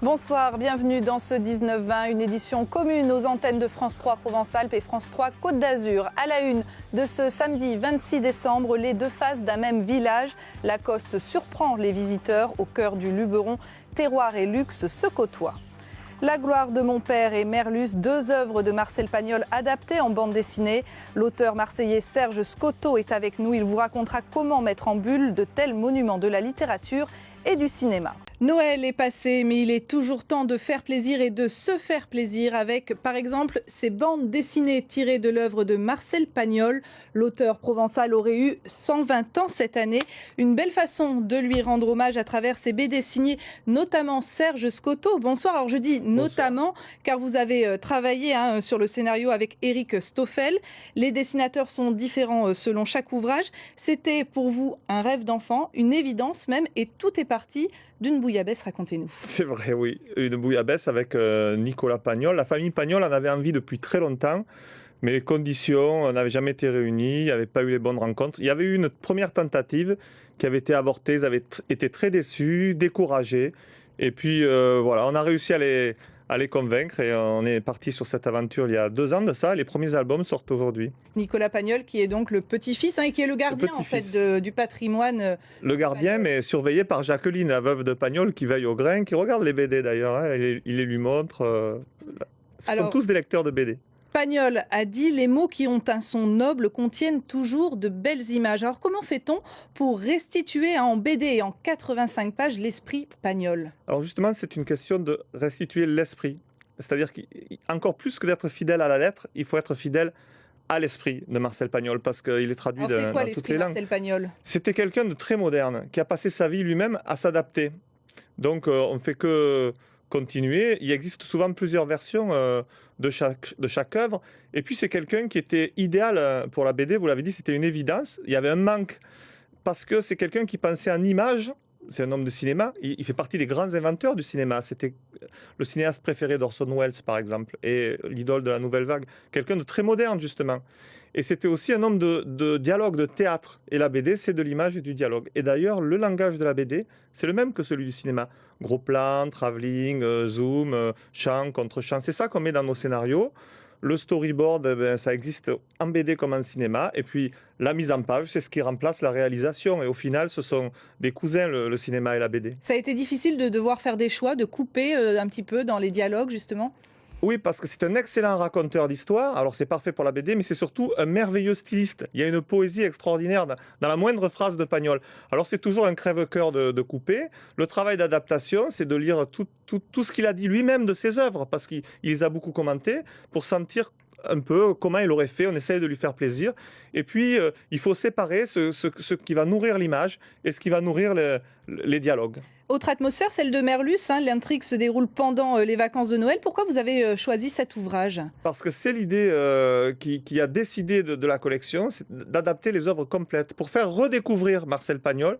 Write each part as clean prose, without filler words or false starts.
Bonsoir, bienvenue dans ce 19-20, une édition commune aux antennes de France 3 Provence-Alpes et France 3 Côte d'Azur. À la une de ce samedi 26 décembre, les deux faces d'un même village. Lacoste surprend les visiteurs au cœur du Luberon. Terroir et luxe se côtoient. La gloire de mon père et Merlus, deux œuvres de Marcel Pagnol adaptées en bande dessinée. L'auteur marseillais Serge Scotto est avec nous. Il vous racontera comment mettre en bulle de tels monuments de la littérature et du cinéma. Noël est passé, mais il est toujours temps de faire plaisir et de se faire plaisir avec, par exemple, ces bandes dessinées tirées de l'œuvre de Marcel Pagnol. L'auteur provençal aurait eu 120 ans cette année. Une belle façon de lui rendre hommage à travers ses BD signés, notamment Serge Scotto. Bonsoir, alors je dis notamment, car vous avez travaillé sur le scénario avec Éric Stoffel. Les dessinateurs sont différents selon chaque ouvrage. C'était pour vous un rêve d'enfant, une évidence même, et tout est parti d'une bouillabaisse, racontez-nous. C'est vrai, oui. Une bouillabaisse avec Nicolas Pagnol. La famille Pagnol en avait envie depuis très longtemps, mais les conditions n'avaient jamais été réunies, il n'y avait pas eu les bonnes rencontres. Il y avait eu une première tentative qui avait été avortée, ils avaient été très déçus, découragés. Et puis voilà, on a réussi à les convaincre et on est parti sur cette aventure il y a 2 ans de ça. Les premiers albums sortent aujourd'hui. Nicolas Pagnol, qui est donc le petit-fils et qui est le gardien en fait, du patrimoine. Le gardien, mais surveillé par Jacqueline, la veuve de Pagnol, qui veille au grain, qui regarde les BD d'ailleurs. Hein, il les lui montre. Ce sont tous des lecteurs de BD. Pagnol a dit « Les mots qui ont un son noble contiennent toujours de belles images ». Alors comment fait-on pour restituer en BD et en 85 pages l'esprit Pagnol ? Alors justement, c'est une question de restituer l'esprit. C'est-à-dire qu'encore plus que d'être fidèle à la lettre, il faut être fidèle à l'esprit de Marcel Pagnol, parce qu'il est traduit dans toutes les langues. C'est quoi l'esprit Marcel Pagnol ? C'était quelqu'un de très moderne, qui a passé sa vie lui-même à s'adapter. Donc on ne fait que continuer. Il existe souvent plusieurs versions de chaque œuvre. Et puis c'est quelqu'un qui était idéal pour la BD, vous l'avez dit, c'était une évidence. Il y avait un manque, parce que c'est quelqu'un qui pensait en images. C'est un homme de cinéma, il fait partie des grands inventeurs du cinéma. C'était le cinéaste préféré d'Orson Welles, par exemple, et l'idole de la nouvelle vague. Quelqu'un de très moderne, justement. Et c'était aussi un homme de dialogue, de théâtre. Et la BD, c'est de l'image et du dialogue. Et d'ailleurs, le langage de la BD, c'est le même que celui du cinéma. Gros plan, travelling, zoom, champ contre champ. C'est ça qu'on met dans nos scénarios. Le storyboard, ça existe en BD comme en cinéma. Et puis, la mise en page, c'est ce qui remplace la réalisation. Et au final, ce sont des cousins, le cinéma et la BD. Ça a été difficile de devoir faire des choix, de couper un petit peu dans les dialogues, justement ? Oui, parce que c'est un excellent raconteur d'histoire. Alors, c'est parfait pour la BD, mais c'est surtout un merveilleux styliste. Il y a une poésie extraordinaire dans la moindre phrase de Pagnol. Alors, c'est toujours un crève-cœur de couper. Le travail d'adaptation, c'est de lire tout ce qu'il a dit lui-même de ses œuvres, parce qu'il les a beaucoup commentées, pour sentir un peu comment il aurait fait. On essaye de lui faire plaisir. Et puis, il faut séparer ce qui va nourrir l'image et ce qui va nourrir les dialogues. Autre atmosphère, celle de Merlus. L'intrigue se déroule pendant les vacances de Noël. Pourquoi vous avez choisi cet ouvrage ? Parce que c'est l'idée qui a décidé de la collection, c'est d'adapter les œuvres complètes pour faire redécouvrir Marcel Pagnol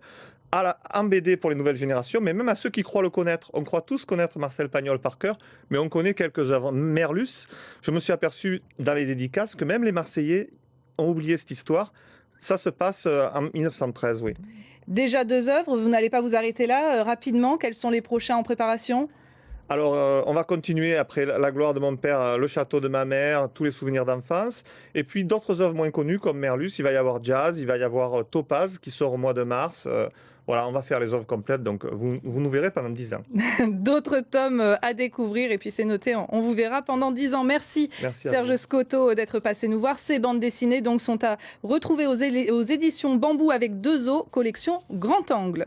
en BD pour les nouvelles générations, mais même à ceux qui croient le connaître. On croit tous connaître Marcel Pagnol par cœur, mais on connaît quelques œuvres. Merlus, je me suis aperçu dans les dédicaces que même les Marseillais ont oublié cette histoire. Ça se passe en 1913, oui. Déjà 2 œuvres, vous n'allez pas vous arrêter là. Rapidement, quels sont les prochains en préparation ? Alors, on va continuer après La gloire de mon père, Le château de ma mère, tous les souvenirs d'enfance. Et puis d'autres œuvres moins connues comme Merlus, il va y avoir Jazz, il va y avoir Topaz qui sort au mois de mars. Voilà, on va faire les œuvres complètes, donc vous nous verrez pendant 10 ans. D'autres tomes à découvrir, et puis c'est noté, on vous verra pendant 10 ans. Merci Serge Scotto d'être passé nous voir. Ces bandes dessinées donc sont à retrouver aux éditions Bambou avec 2 os, collection Grand Angle.